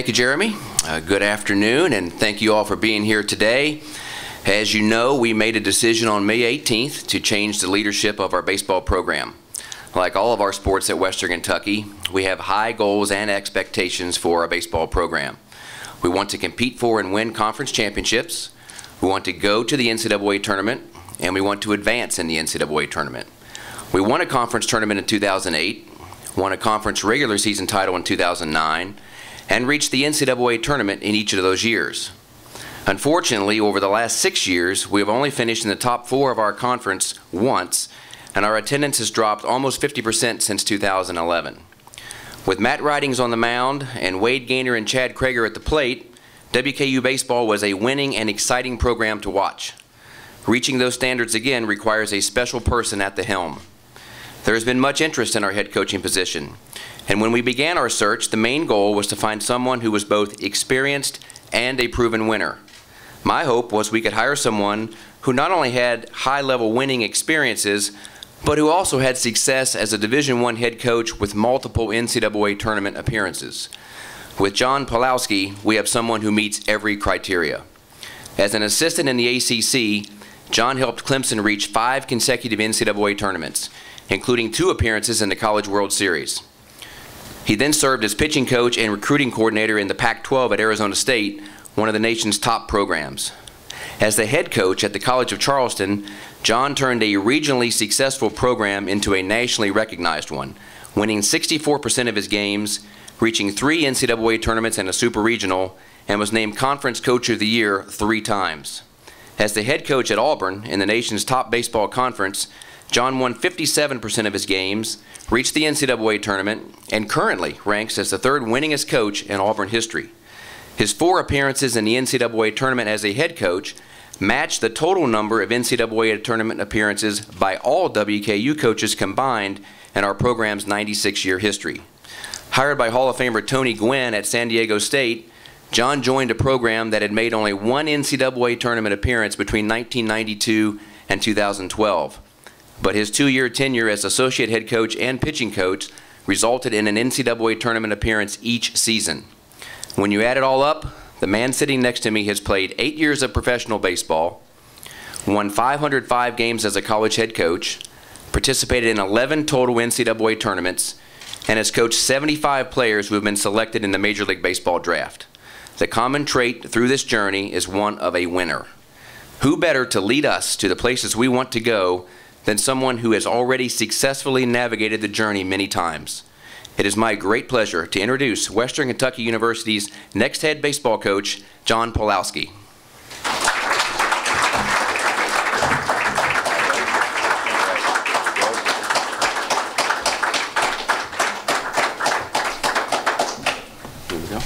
Thank you, Jeremy. Good afternoon, and thank you all for being here today. As you know, we made a decision on May 18th to change the leadership of our baseball program. Like all of our sports at Western Kentucky, we have high goals and expectations for our baseball program. We want to compete for and win conference championships. We want to go to the NCAA tournament, and we want to advance in the NCAA tournament. We won a conference tournament in 2008, won a conference regular season title in 2009, and reached the NCAA tournament in each of those years. Unfortunately, over the last 6 years, we have only finished in the top 4 of our conference once, and our attendance has dropped almost 50% since 2011. With Matt Ridings on the mound and Wade Gaynor and Chad Krager at the plate, WKU baseball was a winning and exciting program to watch. Reaching those standards again requires a special person at the helm. There has been much interest in our head coaching position, and when we began our search, the main goal was to find someone who was both experienced and a proven winner. My hope was we could hire someone who not only had high-level winning experiences, but who also had success as a Division I head coach with multiple NCAA tournament appearances. With John Pawlowski, we have someone who meets every criteria. As an assistant in the ACC, John helped Clemson reach 5 consecutive NCAA tournaments, including 2 appearances in the College World Series. He then served as pitching coach and recruiting coordinator in the Pac-12 at Arizona State, one of the nation's top programs. As the head coach at the College of Charleston, John turned a regionally successful program into a nationally recognized one, winning 64% of his games, reaching 3 NCAA tournaments and a super regional, and was named Conference Coach of the Year 3 times. As the head coach at Auburn in the nation's top baseball conference, John won 57% of his games, reached the NCAA tournament, and currently ranks as the 3rd winningest coach in Auburn history. His 4 appearances in the NCAA tournament as a head coach matched the total number of NCAA tournament appearances by all WKU coaches combined in our program's 96-year history. Hired by Hall of Famer Tony Gwynn at San Diego State, John joined a program that had made only 1 NCAA tournament appearance between 1992 and 2012. But his 2-year tenure as associate head coach and pitching coach resulted in an NCAA tournament appearance each season. When you add it all up, the man sitting next to me has played 8 years of professional baseball, won 505 games as a college head coach, participated in 11 total NCAA tournaments, and has coached 75 players who have been selected in the Major League Baseball draft. The common trait through this journey is one of a winner. Who better to lead us to the places we want to go than someone who has already successfully navigated the journey many times? It is my great pleasure to introduce Western Kentucky University's next head baseball coach, John Pawlowski. Here we go.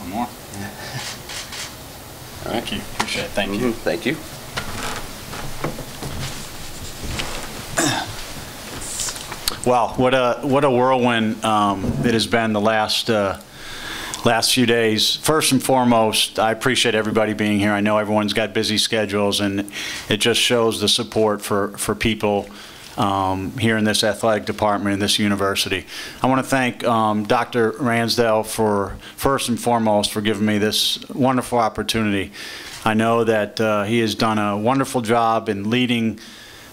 One more. All right. Thank you. Appreciate it. Thank you. Thank you. Wow, what a whirlwind it has been the last few days. First and foremost, I appreciate everybody being here. I know everyone's got busy schedules, and it just shows the support for people here in this athletic department in this university. I want to thank Dr. Ransdell for, first and foremost, for giving me this wonderful opportunity. I know that he has done a wonderful job in leading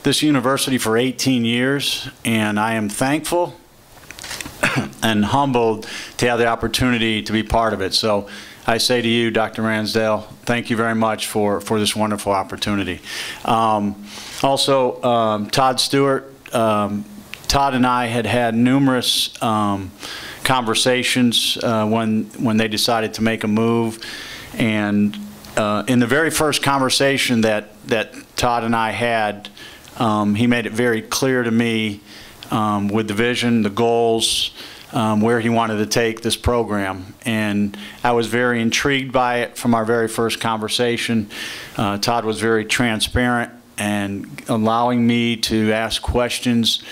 this university for 18 years, and I am thankful and humbled to have the opportunity to be part of it. So I say to you, Dr. Ransdell, thank you very much for this wonderful opportunity. Also, Todd Stewart, Todd and I had numerous conversations when they decided to make a move, and in the very first conversation that Todd and I had, he made it very clear to me with the vision, the goals, where he wanted to take this program. And I was very intrigued by it from our very first conversation. Todd was very transparent and allowing me to ask questions,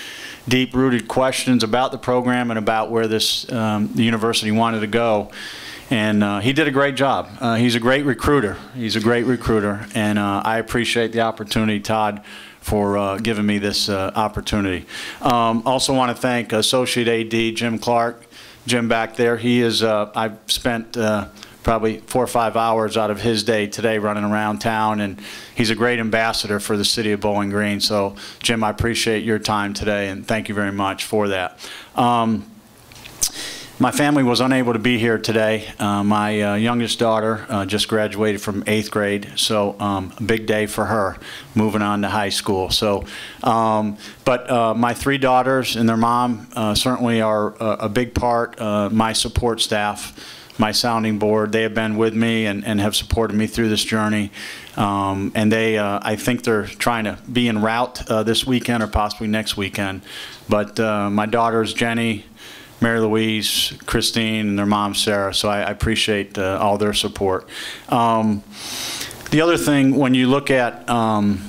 deep-rooted questions about the program and about where this the university wanted to go. And he did a great job. He's a great recruiter. He's a great recruiter, and I appreciate the opportunity, Todd, for giving me this opportunity. Also want to thank Associate AD Jim Clark. Jim back there, he is, I've spent probably 4 or 5 hours out of his day today running around town, and he's a great ambassador for the city of Bowling Green. So Jim, I appreciate your time today, and thank you very much for that. My family was unable to be here today. My youngest daughter just graduated from 8th grade, so a big day for her, moving on to high school. So, but my 3 daughters and their mom certainly are a big part. My support staff, my sounding board, they have been with me and have supported me through this journey. And they, I think they're trying to be en route this weekend or possibly next weekend. But my daughters, Jenny, Mary Louise, Christine, and their mom, Sarah, so I appreciate all their support. The other thing, when you look at going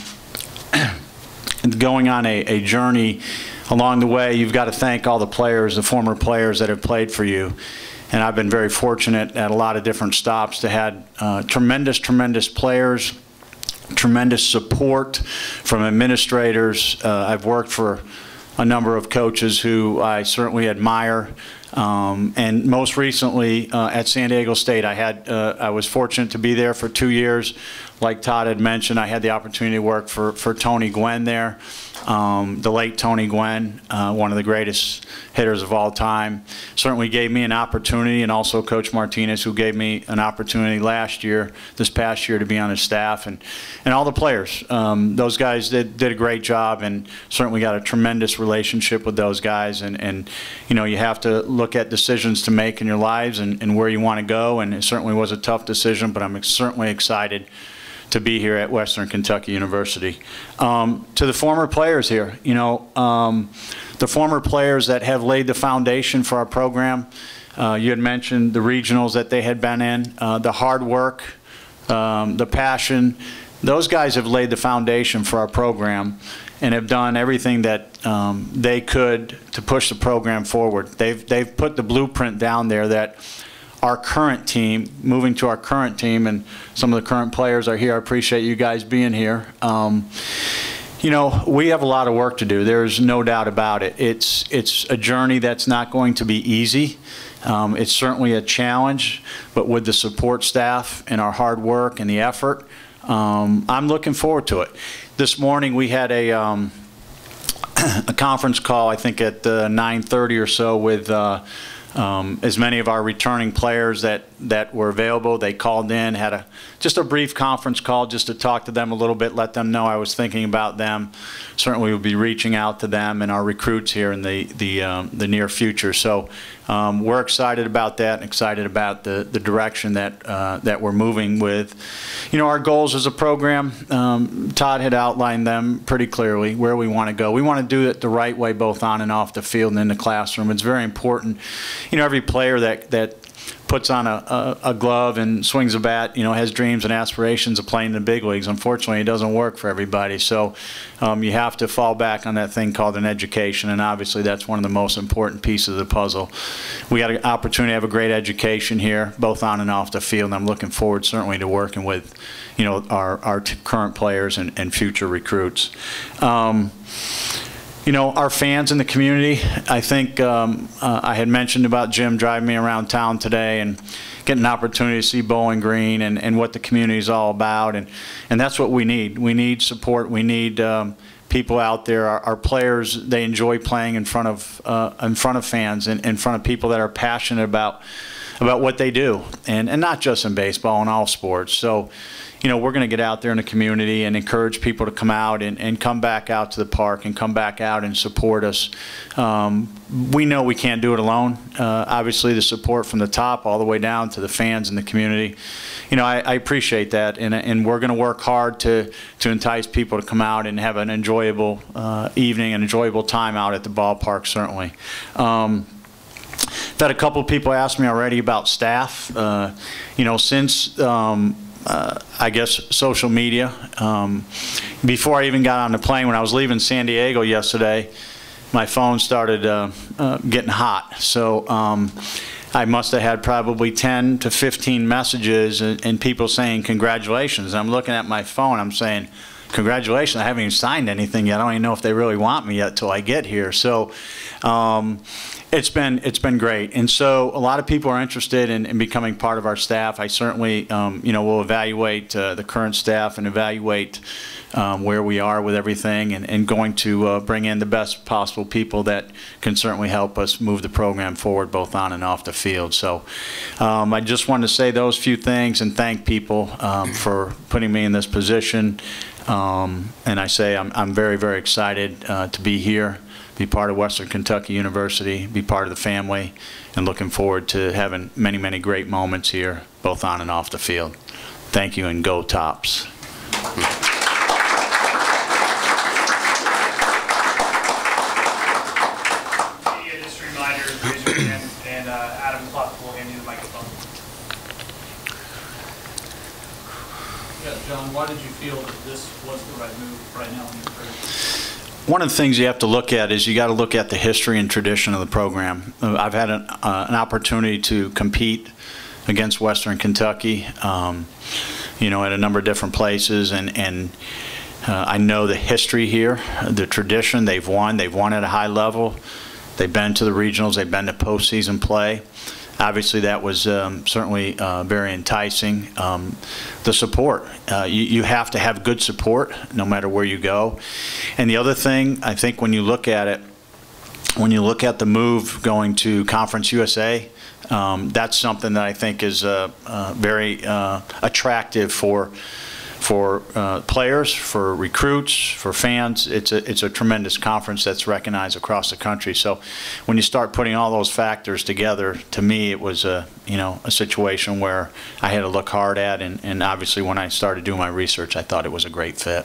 on a journey along the way, you've got to thank all the players, the former players that have played for you. And I've been very fortunate at a lot of different stops to have tremendous, tremendous players, tremendous support from administrators. I've worked for a number of coaches who I certainly admire, and most recently at San Diego State, I was fortunate to be there for 2 years. Like Todd had mentioned, I had the opportunity to work for Tony Gwynn there, the late Tony Gwynn, one of the greatest hitters of all time. Certainly gave me an opportunity, and also Coach Martinez, who gave me an opportunity this past year, to be on his staff, and all the players. Those guys did a great job, and certainly got a tremendous relationship with those guys. And you know, you have to look at decisions to make in your lives and where you want to go, and it certainly was a tough decision, but I'm certainly excited to be here at Western Kentucky University. To the former players here, you know, the former players that have laid the foundation for our program, you had mentioned the regionals that they had been in, the hard work, the passion. Those guys have laid the foundation for our program and have done everything that they could to push the program forward. They've put the blueprint down there that our current team, moving to our current team, and some of the current players are here. I appreciate you guys being here. You know, we have a lot of work to do. There's no doubt about it. It's a journey that's not going to be easy. It's certainly a challenge, but with the support staff and our hard work and the effort, I'm looking forward to it. This morning we had a conference call, I think at 9:30 or so, with as many of our returning players that were available. They called in, had just a brief conference call just to talk to them a little bit, let them know I was thinking about them. Certainly we'll be reaching out to them and our recruits here in the near future. So we're excited about that, and excited about the direction that we're moving with. You know, our goals as a program, Todd had outlined them pretty clearly, where we want to go. We want to do it the right way, both on and off the field and in the classroom. It's very important. You know, every player that puts on a glove and swings a bat, you know, has dreams and aspirations of playing in the big leagues. Unfortunately, it doesn't work for everybody. So you have to fall back on that thing called an education, and obviously that's one of the most important pieces of the puzzle. We got an opportunity to have a great education here, both on and off the field, and I'm looking forward certainly to working with, you know, our current players and future recruits. You know, our fans in the community, I think I had mentioned about Jim driving me around town today and getting an opportunity to see Bowling Green and what the community is all about, and that's what we need. We need support. We need people out there. Our players, they enjoy playing in front of fans and in front of people that are passionate about what they do, and not just in baseball, in all sports. So, you know, we're going to get out there in the community and encourage people to come out and come back out to the park and come back out and support us. We know we can't do it alone. Obviously, the support from the top all the way down to the fans in the community. You know, I appreciate that, and we're going to work hard to entice people to come out and have an enjoyable evening, an enjoyable time out at the ballpark, certainly. I've had a couple of people ask me already about staff. You know, since I guess social media, before I even got on the plane, when I was leaving San Diego yesterday, my phone started getting hot. So I must have had probably 10 to 15 messages and people saying congratulations. And I'm looking at my phone, I'm saying, congratulations, I haven't even signed anything yet. I don't even know if they really want me yet till I get here. So it's been great. And so a lot of people are interested in becoming part of our staff. I certainly, will evaluate the current staff and evaluate where we are with everything, and going to bring in the best possible people that can certainly help us move the program forward both on and off the field. So I just wanted to say those few things and thank people for putting me in this position. And I say I'm very, very excited to be here, be part of Western Kentucky University, be part of the family, and looking forward to having many, many great moments here, both on and off the field. Thank you, and go Tops. Just a reminder, raise your hand, and Adam Clark will hand you the microphone. Yeah, John, why did you feel that this was the right move right now in your career? One of the things you have to look at is you got to look at the history and tradition of the program. I've had an opportunity to compete against Western Kentucky, at a number of different places, and I know the history here, the tradition. They've won at a high level. They've been to the regionals. They've been to postseason play. Obviously, that was certainly very enticing. The support, you have to have good support no matter where you go. And the other thing, I think when you look at it, when you look at the move going to Conference USA, that's something that I think is very attractive for players, for recruits, for fans. It's a tremendous conference that's recognized across the country. So when you start putting all those factors together, to me it was a situation where I had to look hard at, and obviously when I started doing my research, I thought it was a great fit.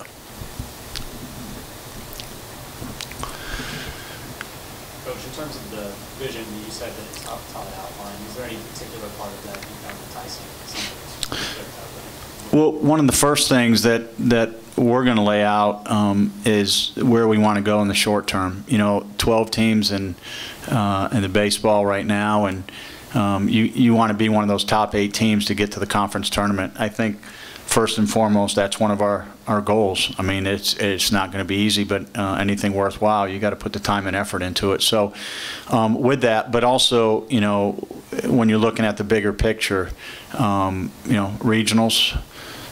Coach, in terms of the vision, you said that it's Todd outlined. Is there any particular part of that you found enticing? Well, one of the first things that we're going to lay out is where we want to go in the short term. 12 teams in the baseball right now, and you want to be one of those top 8 teams to get to the conference tournament. I think first and foremost, that's one of our goals. I mean, it's not going to be easy, but anything worthwhile, you got to put the time and effort into it. So with that, but also, when you're looking at the bigger picture, regionals,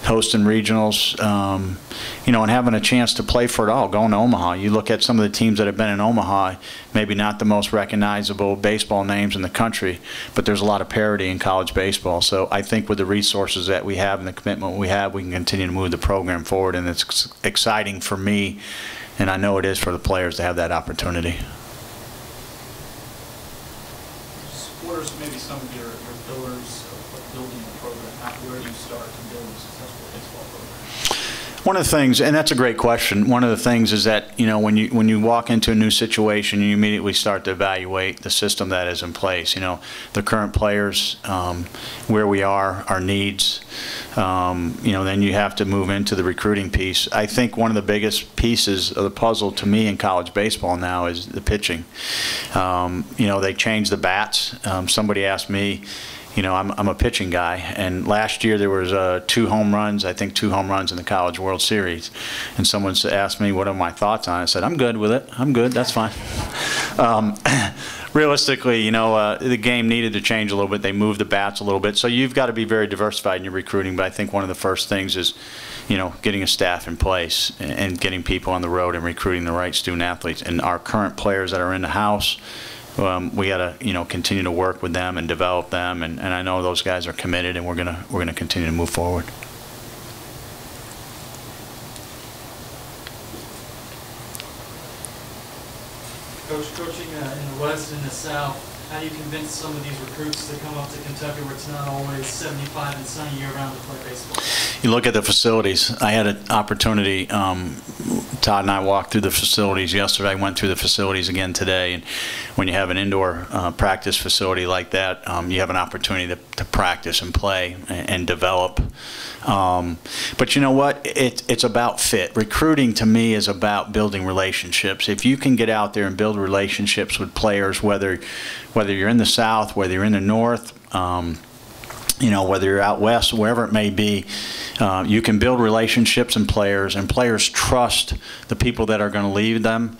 hosting regionals, and having a chance to play for it all, going to Omaha. You look at some of the teams that have been in Omaha, maybe not the most recognizable baseball names in the country, but there's a lot of parity in college baseball. So I think with the resources that we have and the commitment we have, we can continue to move the program forward, and it's exciting for me, and I know it is for the players to have that opportunity. What are maybe some of your pillars of building the program? Where do you start to build a successful baseball program? One of the things, and that's a great question, one of the things is that, when you walk into a new situation, you immediately start to evaluate the system that is in place. The current players, where we are, our needs. Then you have to move into the recruiting piece. I think one of the biggest pieces of the puzzle to me in college baseball now is the pitching. They changed the bats. Somebody asked me, I'm a pitching guy, and last year there was 2 home runs, I think 2 home runs in the College World Series, and someone asked me what are my thoughts on it. I said, I'm good with it. I'm good. That's fine. Realistically, the game needed to change a little bit. They moved the bats a little bit, so you've got to be very diversified in your recruiting, but I think one of the first things is getting a staff in place and getting people on the road and recruiting the right student athletes. And our current players that are in the house, we got to continue to work with them and develop them, and I know those guys are committed, and we're gonna continue to move forward. Coach, coaching in the West and the South, how do you convince some of these recruits to come up to Kentucky where it's not always 75 and sunny year-round to play baseball? You look at the facilities. I had an opportunity, Todd and I walked through the facilities yesterday. I went through the facilities again today, and when you have an indoor practice facility like that, you have an opportunity to practice and play and develop. But you know what? It's about fit. Recruiting to me is about building relationships. If you can get out there and build relationships with players, whether you're in the South, whether you're in the North, you know, whether you're out west, wherever it may be, you can build relationships and players trust the people that are going to lead them.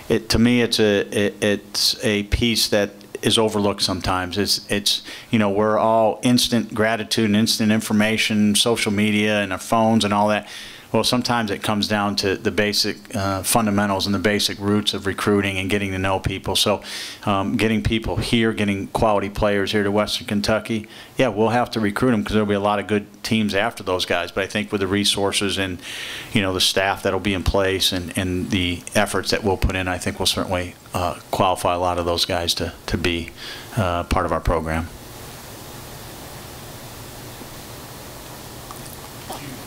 To me, it's a piece that is overlooked sometimes. It's you know, we're all instant gratitude and instant information, social media and our phones and all that. Well, sometimes it comes down to the basic fundamentals and the basic roots of recruiting and getting to know people. So getting people here, getting quality players here to Western Kentucky, yeah, we'll have to recruit them because there'll be a lot of good teams after those guys. But I think with the resources and, you know, the staff that'll be in place and the efforts that we'll put in, I think we'll certainly qualify a lot of those guys to be part of our program.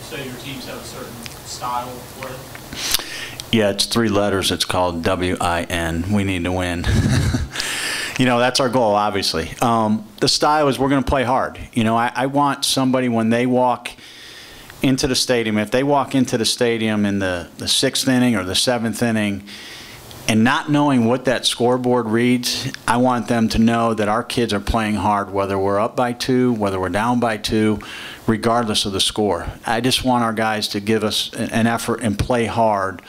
So your teams have a certain style of play? Yeah, it's 3 letters. It's called WIN. We need to win. You know, that's our goal, obviously. The style is we're going to play hard. You know, I want somebody when they walk into the stadium, if they walk into the stadium in the 6th inning or the 7th inning and not knowing what that scoreboard reads, I want them to know that our kids are playing hard, whether we're up by 2, whether we're down by 2, regardless of the score. I just want our guys to give us an effort and play hard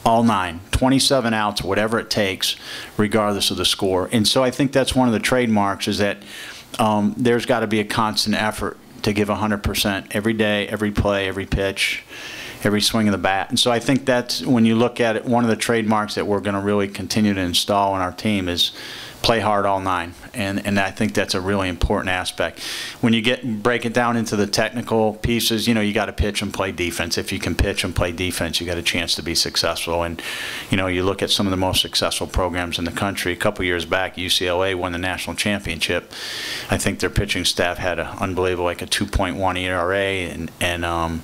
all 9, 27 outs, whatever it takes, regardless of the score. And so I think that's one of the trademarks is that there's got to be a constant effort to give 100% every day, every play, every pitch, every swing of the bat. And so I think that's, when you look at it, one of the trademarks that we're going to really continue to install in our team is play hard all 9. And I think that's a really important aspect. When you break it down into the technical pieces, you know, you got to pitch and play defense. If you can pitch and play defense, you got a chance to be successful. And, you know, you look at some of the most successful programs in the country. A couple years back, UCLA won the national championship. I think their pitching staff had an unbelievable, like a 2.1 ERA, and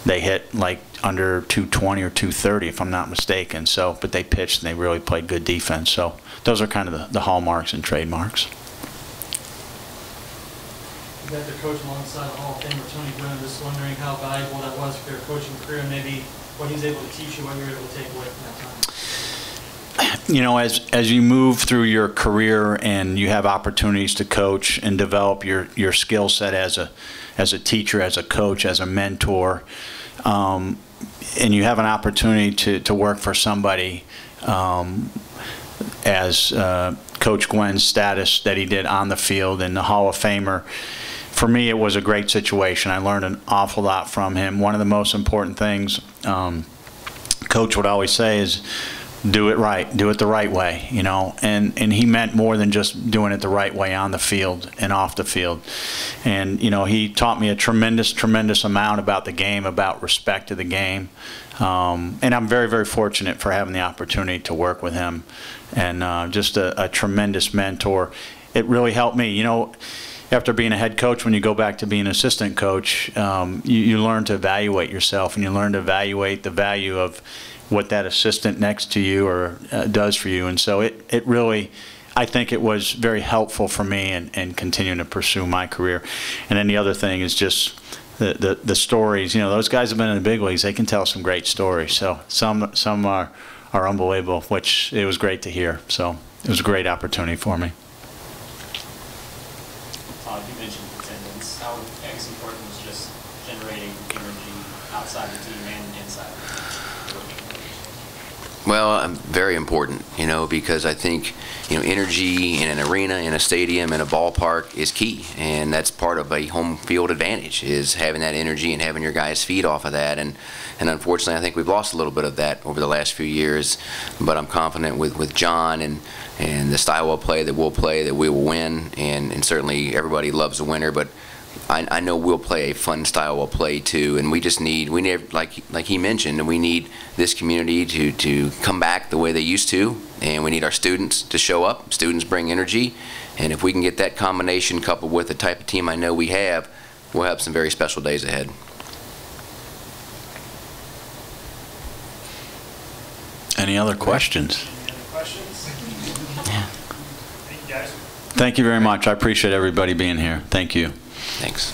they hit like under 220 or 230, if I'm not mistaken. So, but they pitched and they really played good defense. So those are kind of the hallmarks and trademarks. You got to coach alongside the Hall of Famer Tony Gwynn. Just wondering how valuable that was for your coaching career, and maybe what he's able to teach you, what you're able to take away from that time. You know, as you move through your career and you have opportunities to coach and develop your skill set as a teacher, as a coach, as a mentor, and you have an opportunity to work for somebody as Coach Gwenn's status that he did on the field and the Hall of Famer. For me, it was a great situation. I learned an awful lot from him. One of the most important things Coach would always say is, do it right, do it the right way, you know, and he meant more than just doing it the right way on the field and off the field. And, you know, he taught me a tremendous amount about the game, about respect to the game. And I'm very, very fortunate for having the opportunity to work with him, and just a tremendous mentor. It really helped me, you know. After being a head coach, when you go back to being an assistant coach, you learn to evaluate yourself, and you learn to evaluate the value of what that assistant next to you or does for you. And so it really, I think it was very helpful for me and continuing to pursue my career. And then the other thing is just the stories. You know, those guys have been in the big leagues. They can tell some great stories. So some are unbelievable, which it was great to hear. So it was a great opportunity for me. Todd, you mentioned attendance. How important was just generating energy outside the team and inside the team? Well, very important, you know, because I think, you know, energy in an arena, in a stadium, in a ballpark is key, and that's part of a home field advantage, is having that energy and having your guys feed off of that. And unfortunately, I think we've lost a little bit of that over the last few years, but I'm confident with John and the style of play that we'll play, that we will win, and certainly everybody loves a winner, but I know we'll play a fun style of play too, and we need, like he mentioned, and we need this community to come back the way they used to, and we need our students to show up. Students bring energy, and if we can get that combination coupled with the type of team I know we have, we'll have some very special days ahead. Any other questions? Any other questions? Yeah. Thank you, guys. Thank you very much. I appreciate everybody being here. Thank you. Thanks.